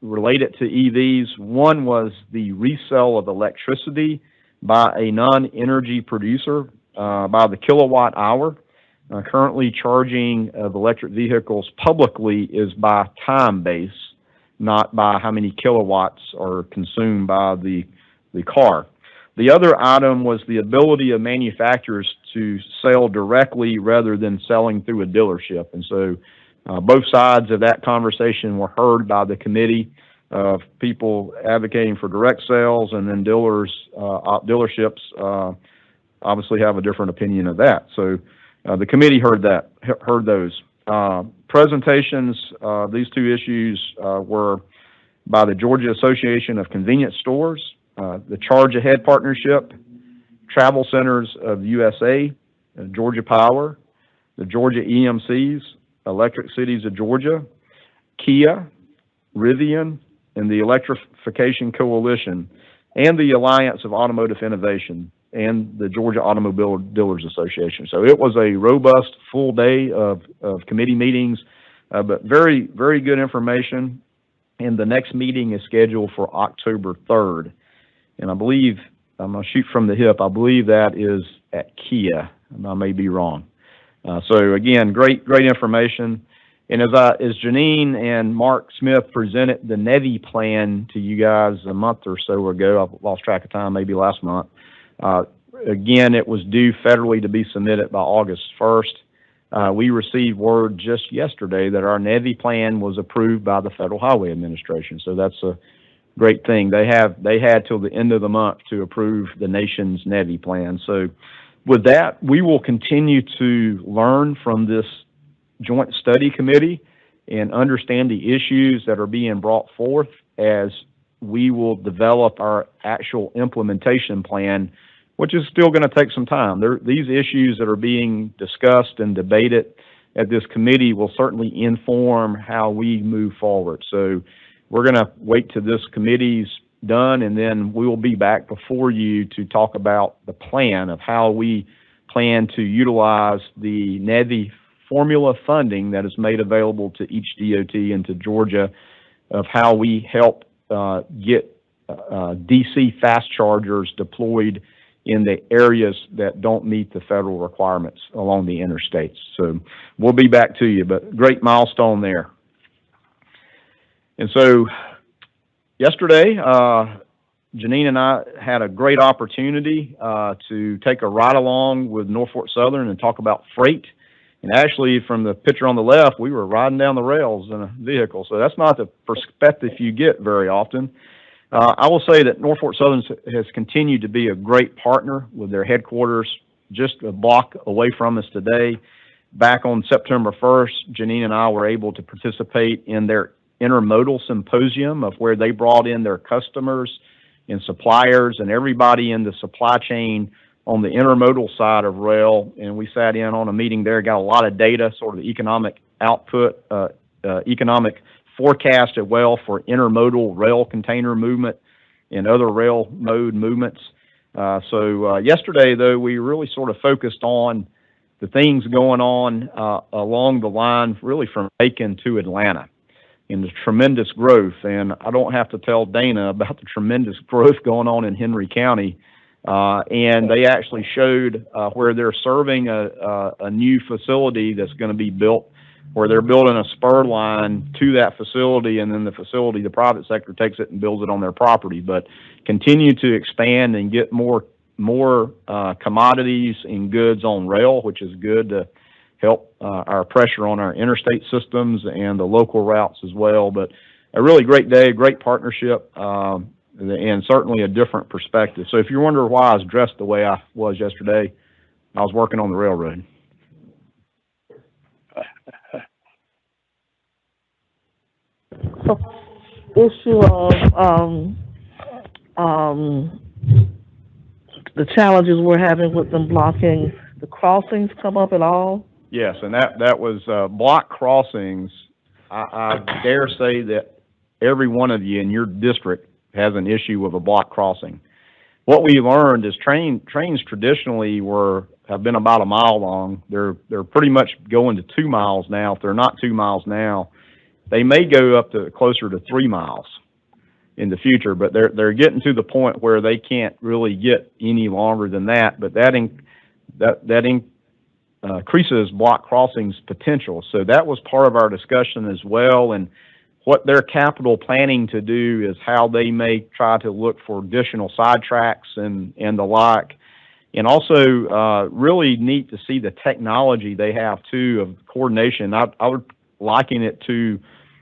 related to EVs. One was the resale of electricity by a non-energy producer by the kilowatt hour. Currently, charging of electric vehicles publicly is by time base, not by how many kilowatts are consumed by the car. The other item was the ability of manufacturers to sell directly rather than selling through a dealership. And so both sides of that conversation were heard by the committee of people advocating for direct sales, and then dealerships obviously have a different opinion of that. So the committee heard those. Presentations, these 2 issues were by the Georgia Association of Convenience Stores, the Charge Ahead Partnership, Travel Centers of the USA, Georgia Power, the Georgia EMCs, Electric Cities of Georgia, Kia, Rivian, and the Electrification Coalition, and the Alliance of Automotive Innovation, and the Georgia Automobile Dealers Association. So it was a robust, full day of committee meetings, but very, very good information. and the next meeting is scheduled for October 3rd. And I believe, I'm going to shoot from the hip, I believe that is at Kia, and I may be wrong. So again, great information. And as Janine and Mark Smith presented the NEVI plan to you guys a month or so ago, I've lost track of time, maybe last month. Again, it was due federally to be submitted by August 1st. We received word just yesterday that our NEVI plan was approved by the Federal Highway Administration. So that's a great thing. They had till the end of the month to approve the nation's NEVI plan. So with that, we will continue to learn from this Joint Study Committee and understand the issues that are being brought forth as we will develop our actual implementation plan, which is still going to take some time. These issues that are being discussed and debated at this committee will certainly inform how we move forward. So we're going to wait till this committee's done, and then we will be back before you to talk about the plan of how we plan to utilize the NEVI formula funding that is made available to each DOT and to Georgia, of how we help get DC fast chargers deployed in the areas that don't meet the federal requirements along the interstates. So we'll be back to you, but great milestone there. And so yesterday, Janine and I had a great opportunity to take a ride along with Norfolk Southern and talk about freight. And actually, from the picture on the left, we were riding down the rails in a vehicle. So that's not the perspective you get very often. I will say that Norfolk Southern has continued to be a great partner with their headquarters just a block away from us today. Back on September 1st, Janine and I were able to participate in their Intermodal Symposium, of where they brought in their customers and suppliers and everybody in the supply chain on the intermodal side of rail, and we sat in on a meeting there, got a lot of data, sort of economic output, economic forecast as well for intermodal rail container movement and other rail mode movements. So yesterday, though, we really sort of focused on the things going on along the line, really from Macon to Atlanta, and the tremendous growth. And I don't have to tell Dana about the tremendous growth going on in Henry County. And they actually showed where they're serving a new facility that's going to be built, where they're building a spur line to that facility, and then the facility, the private sector, takes it and builds it on their property. But continue to expand and get more commodities and goods on rail, which is good to help our pressure on our interstate systems and the local routes as well. But a really great day, great partnership, and certainly a different perspective. So if you wonder why I was dressed the way I was yesterday, I was working on the railroad. So, issue of the challenges we're having with them blocking the crossings come up at all? Yes, and that was block crossings. I dare say that every one of you in your district has an issue with a block crossing. What we learned is trains traditionally have been about a mile long. They're pretty much going to 2 miles now. If they're not 2 miles now, they may go up to closer to 3 miles in the future, but they're getting to the point where they can't really get any longer than that. But that increases block crossings potential. So that was part of our discussion as well. And what they're capital planning to do is how they may try to look for additional side tracks and the like. And also really neat to see the technology they have too of coordination. I would liken it to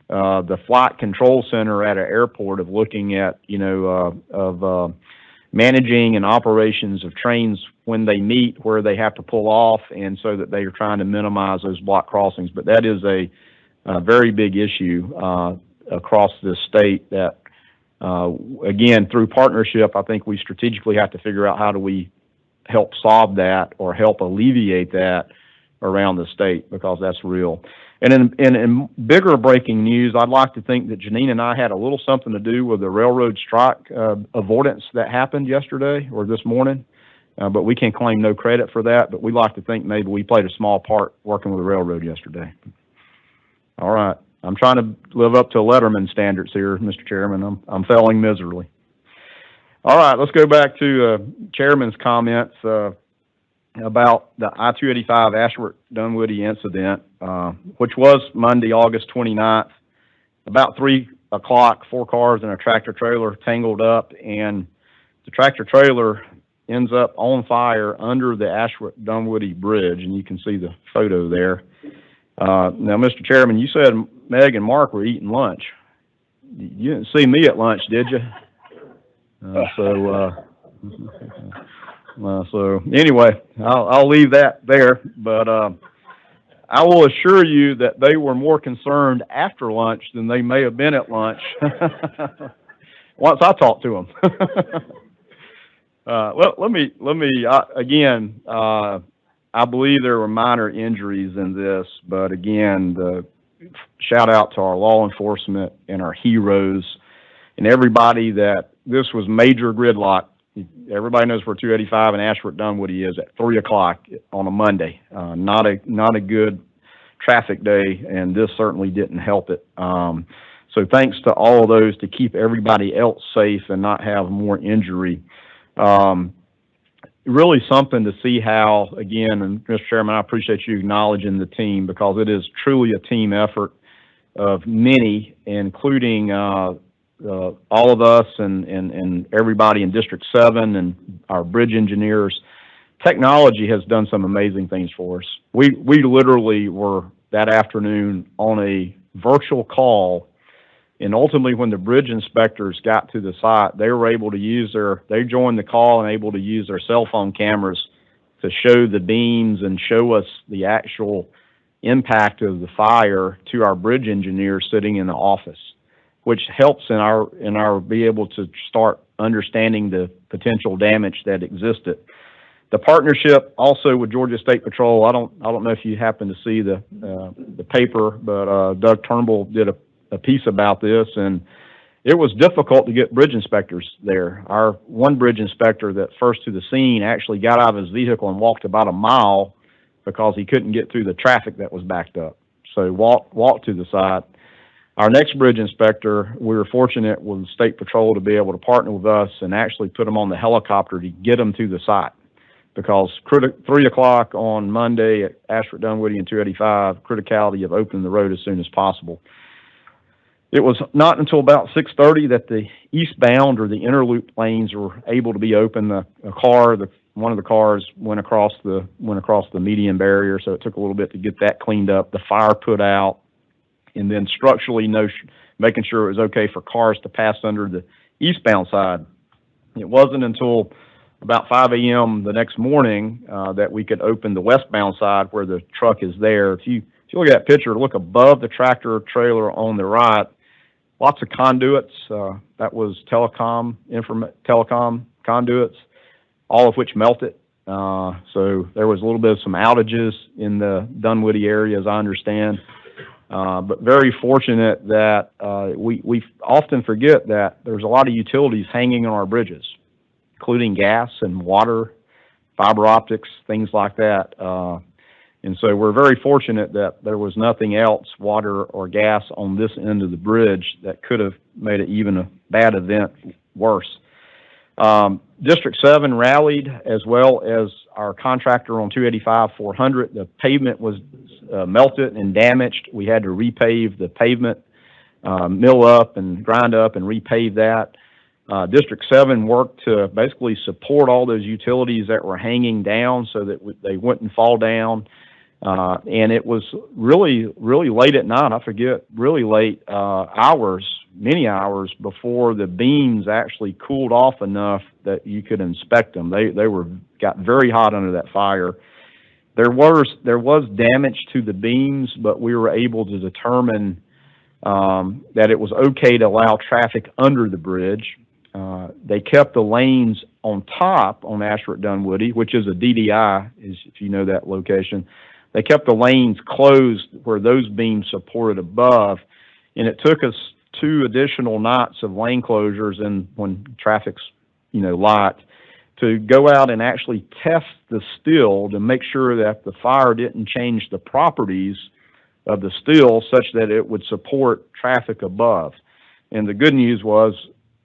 the flight control center at an airport, of looking at, managing and operations of trains when they meet, where they have to pull off, and so that they are trying to minimize those block crossings. But that is a very big issue across this state that, again, through partnership, I think we strategically have to figure out how do we help solve that or help alleviate that around the state, because that's real. And in bigger breaking news, I'd like to think that Janine and I had a little something to do with the railroad strike avoidance that happened yesterday or this morning, but we can claim no credit for that. But we like to think maybe we played a small part working with the railroad yesterday. All right. I'm trying to live up to Letterman standards here, Mr. Chairman. I'm failing miserably. All right, let's go back to Chairman's comments about the I-285 Ashworth-Dunwoody incident, which was Monday, August 29th. About 3 o'clock, 4 cars and a tractor trailer tangled up, and the tractor trailer ends up on fire under the Ashworth-Dunwoody Bridge, and you can see the photo there. Now, Mr. Chairman, you said Meg and Mark were eating lunch. You didn't see me at lunch, did you? So anyway, I'll leave that there, but I will assure you that they were more concerned after lunch than they may have been at lunch once I talked to them. Let me again, I believe there were minor injuries in this, but again, the shout out to our law enforcement and our heroes and everybody that this was major gridlock. Everybody knows where 285 and Ashworth-Dunwoody is at 3 o'clock on a Monday. Not a good traffic day, and this certainly didn't help it. So thanks to all of those to keep everybody else safe and not have more injury. Really something to see how, again, and Mr. Chairman, I appreciate you acknowledging the team, because it is truly a team effort of many, including all of us and everybody in District 7 and our bridge engineers. Technology has done some amazing things for us. We literally were that afternoon on a virtual call, and ultimately when the bridge inspectors got to the site, they were able to they joined the call and able to use their cell phone cameras to show the beams and show us the actual impact of the fire to our bridge engineers sitting in the office, which helps in our be able to start understanding the potential damage that existed. The partnership also with Georgia State Patrol, I don't know if you happen to see the paper, but Doug Turnbull did a piece about this, and it was difficult to get bridge inspectors there. Our one bridge inspector that first to the scene actually got out of his vehicle and walked about a mile because he couldn't get through the traffic that was backed up. So walked to the site. Our next bridge inspector, we were fortunate with State Patrol to be able to partner with us and actually put them on the helicopter to get them to the site, because 3 o'clock on Monday at Ashworth-Dunwoody and 285, criticality of opening the road as soon as possible. It was not until about 6:30 that the eastbound or the interloop lanes were able to be open. One of the cars went across the median barrier, so it took a little bit to get that cleaned up. The fire put out, and then structurally making sure it was okay for cars to pass under the eastbound side. It wasn't until about 5 a.m. the next morning that we could open the westbound side where the truck is there. If you look at that picture, look above the tractor trailer on the right, lots of conduits. That was telecom conduits, all of which melted. So there was a little bit of some outages in the Dunwoody area, as I understand. But very fortunate that we often forget that there's a lot of utilities hanging on our bridges, including gas and water, fiber optics, things like that. And so we're very fortunate that there was nothing else, water or gas, on this end of the bridge that could have made it even a bad event worse. District 7 rallied, as well as our contractor on 285-400. The pavement was melted and damaged. We had to repave the pavement, mill up and grind up and repave that. District 7 worked to basically support all those utilities that were hanging down so that they wouldn't fall down. And it was really late at night, I forget, really late hours, many hours before the beams actually cooled off enough that you could inspect them. They got very hot under that fire. There was damage to the beams, but we were able to determine that it was okay to allow traffic under the bridge. They kept the lanes on top on Ashworth-Dunwoody, which is a DDI, if you know that location. They kept the lanes closed where those beams supported above, and it took us 2 additional nights of lane closures and when traffic's light to go out and actually test the steel to make sure that the fire didn't change the properties of the steel such that it would support traffic above. And the good news was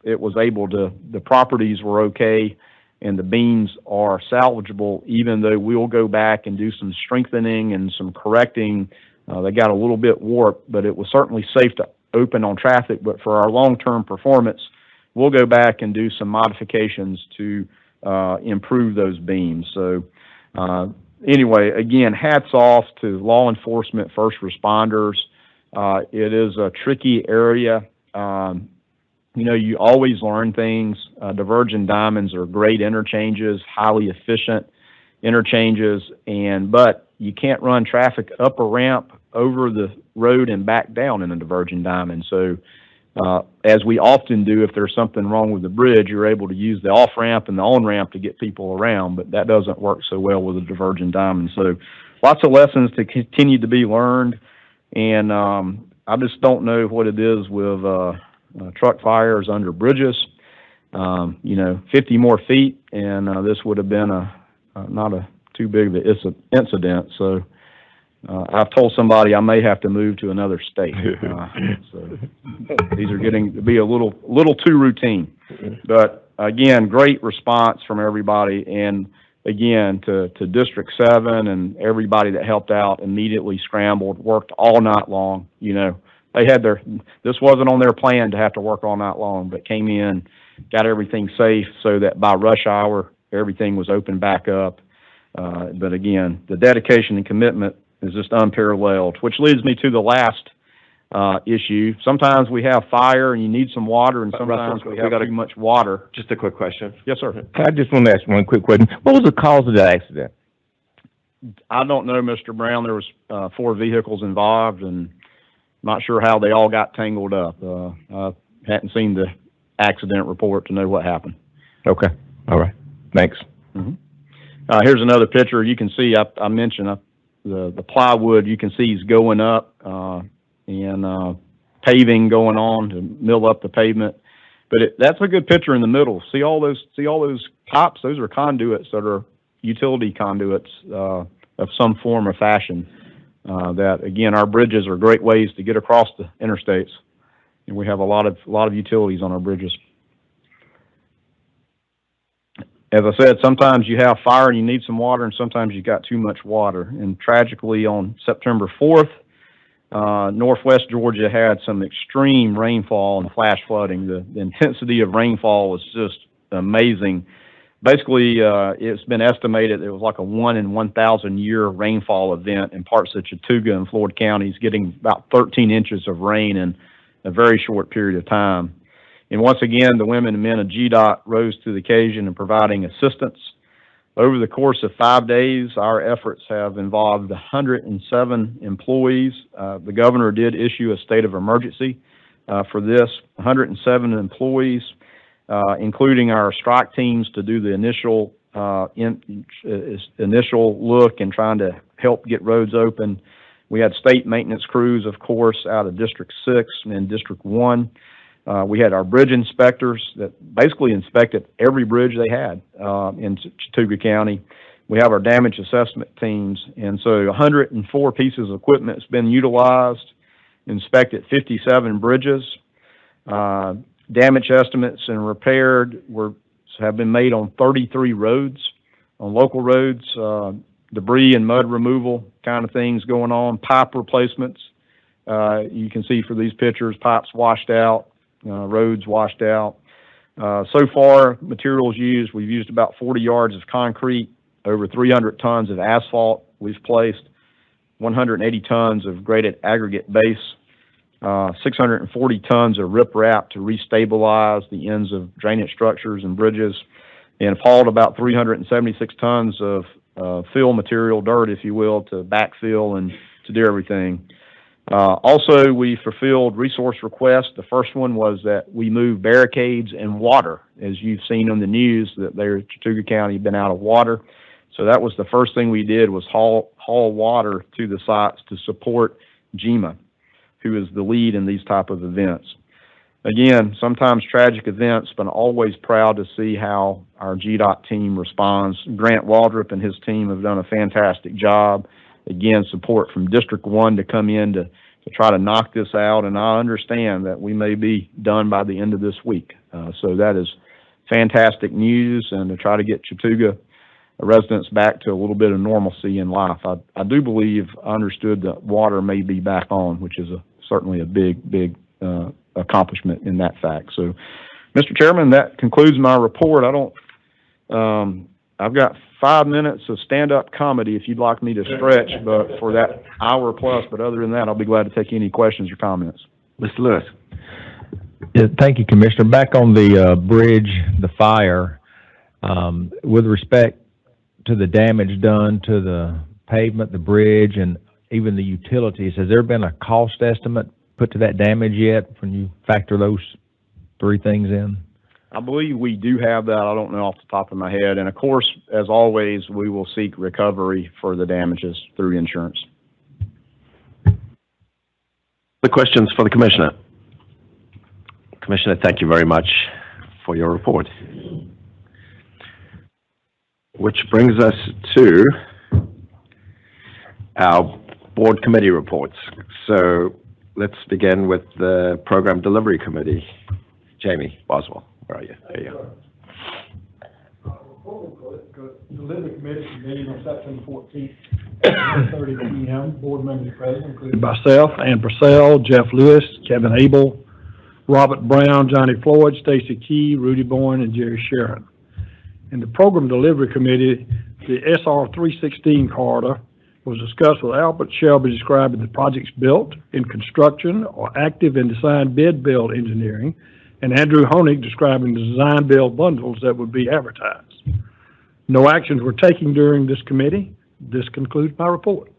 it was able to, the properties were okay and the beams are salvageable, even though we'll go back and do some strengthening and some correcting. They got a little bit warped, but it was certainly safe to open on traffic. But for our long-term performance, we'll go back and do some modifications to improve those beams. So anyway, again, hats off to law enforcement, first responders. It is a tricky area. You know, you always learn things. Divergent diamonds are great interchanges, highly efficient interchanges, but you can't run traffic up a ramp, over the road, and back down in a divergent diamond. So as we often do, if there's something wrong with the bridge, you're able to use the off-ramp and the on-ramp to get people around, but that doesn't work so well with a divergent diamond. So lots of lessons to continue to be learned, and I just don't know what it is with truck fires under bridges. You know, 50 more feet, and this would have been not a too big of an incident. So I've told somebody I may have to move to another state. So these are getting to be a little too routine. But again, great response from everybody, and again to District 7 and everybody that helped out, immediately scrambled, worked all night long. You know, they had this wasn't on their plan to have to work all night long, but came in, got everything safe so that by rush hour everything was open back up. But again, the dedication and commitment is just unparalleled, which leads me to the last issue. Sometimes we have fire and you need some water, and sometimes we have too much water. Just a quick question. Yes, sir. I just want to ask one quick question. What was the cause of the accident? I don't know, Mr. Brown. There was 4 vehicles involved, and not sure how they all got tangled up. I hadn't seen the accident report to know what happened. Okay. All right. Thanks. Mm-hmm. Here's another picture. You can see, I mentioned the plywood, you can see is going up, and paving going on to mill up the pavement. But that's a good picture in the middle. See all those tops? Those are conduits that are utility conduits of some form or fashion. That again, our bridges are great ways to get across the interstates, and we have a lot of utilities on our bridges. As I said, sometimes you have fire and you need some water, and sometimes you got too much water. And tragically, on September 4th, Northwest Georgia had some extreme rainfall and flash flooding. The intensity of rainfall was just amazing. Basically, it's been estimated it was like a 1 in 1,000 year rainfall event in parts of Chattooga and Floyd counties, getting about 13 inches of rain in a very short period of time. And once again, the women and men of GDOT rose to the occasion in providing assistance. Over the course of 5 days, our efforts have involved 107 employees. The governor did issue a state of emergency for this. 107 employees, including our strike teams, to do the initial look and trying to help get roads open. We had state maintenance crews, of course, out of District 6 and District 1. We had our bridge inspectors that basically inspected every bridge they had in Chattooga County. We have our damage assessment teams, and so 104 pieces of equipment has been utilized, inspected 57 bridges. Damage estimates and repaired have been made on 33 roads, on local roads, debris and mud removal kind of things going on, pipe replacements. You can see for these pictures, pipes washed out, roads washed out. So far, materials used, we've used about 40 yards of concrete, over 300 tons of asphalt we've placed, 180 tons of graded aggregate base, 640 tons of riprap to restabilize the ends of drainage structures and bridges, and hauled about 376 tons of fill material, dirt, if you will, to backfill and to do everything. Also, we fulfilled resource requests. The first one was that we moved barricades and water. As you've seen on the news, that Chattooga County had been out of water. So that was the first thing we did, was haul water to the sites to support GEMA, who is the lead in these type of events. Again, sometimes tragic events, but always proud to see how our GDOT team responds. Grant Waldrop and his team have done a fantastic job. again, support from District 1 to come in to try to knock this out, and I understand that we may be done by the end of this week. So that is fantastic news, and to try to get Chattooga residents back to a little bit of normalcy in life. I do believe I understood that water may be back on, which is certainly a big accomplishment in that fact. So, Mr. Chairman, that concludes my report. I've got 5 minutes of stand-up comedy if you'd like me to stretch, but for that hour plus, but other than that, I'll be glad to take any questions or comments. Mr. Lewis. Yeah, thank you, Commissioner. Back on the bridge, the fire, with respect to the damage done to the pavement, the bridge, and even the utilities, has there been a cost estimate put to that damage yet when you factor those three things in? I believe we do have that. I don't know off the top of my head. And of course, as always, we will seek recovery for the damages through insurance. The questions for the Commissioner. Commissioner, thank you very much for your report. Which brings us to our board committee reports. So let's begin with the Program Delivery Committee. Jamie Boswell, where are you? There you go. Delivery Committee meeting on September 14th, 1:30 p.m. Board members present included myself, Ann Purcell, Jeff Lewis, Kevin Abel, Robert Brown, Johnny Floyd, Stacy Key, Rudy Boyne, and Jerry Sharon. In the Program Delivery Committee, the SR 316 corridor was discussed with Albert Shelby describing the projects built, in construction, or active in design bid build engineering, and Andrew Honig describing the design build bundles that would be advertised. No actions were taken during this committee. This concludes my report.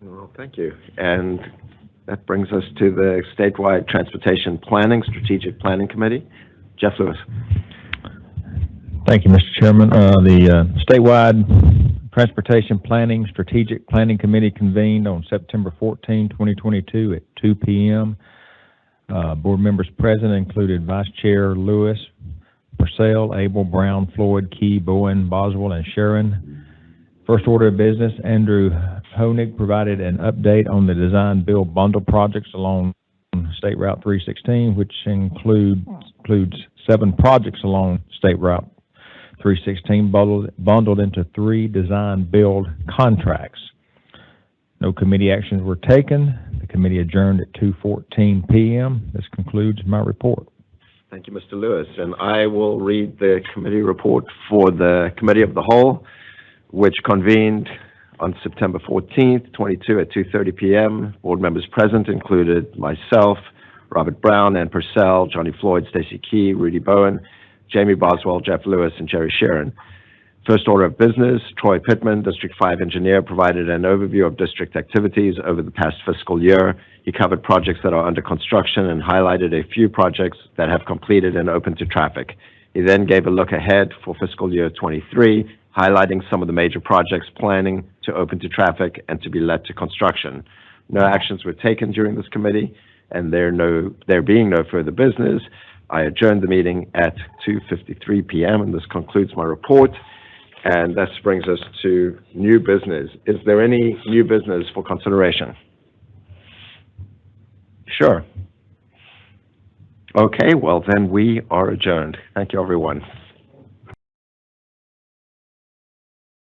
Well, thank you. And that brings us to the Statewide Transportation Planning, Strategic Planning Committee. Jeff Lewis. Thank you, Mr. Chairman. The Statewide Transportation Planning, Strategic Planning Committee convened on September 14, 2022 at 2 p.m. Board members present included Vice Chair Lewis, Purcell, Abel, Brown, Floyd, Key, Bowen, Boswell, and Sharon. First order of business, Andrew Honig provided an update on the design build bundle projects along State Route 316, which includes 7 projects along State Route 316 bundled into 3 design build contracts. No committee actions were taken. The committee adjourned at 2:14 p.m. This concludes my report. Thank you, Mr. Lewis. And I will read the committee report for the Committee of the Whole, which convened on September 14th, 22 at 2:30 p.m. Board members present included myself, Robert Brown, Ann Purcell, Johnny Floyd, Stacy Key, Rudy Bowen, Jamie Boswell, Jeff Lewis, and Jerry Sharon. First order of business, Troy Pittman, District 5 engineer, provided an overview of district activities over the past fiscal year. He covered projects that are under construction and highlighted a few projects that have completed and open to traffic. He then gave a look ahead for fiscal year 23, highlighting some of the major projects planning to open to traffic and to be led to construction. No actions were taken during this committee, and there being no further business, I adjourned the meeting at 2:53 p.m., and this concludes my report. And this brings us to new business. Is there any new business for consideration? Sure. Okay, well then we are adjourned. Thank you, everyone.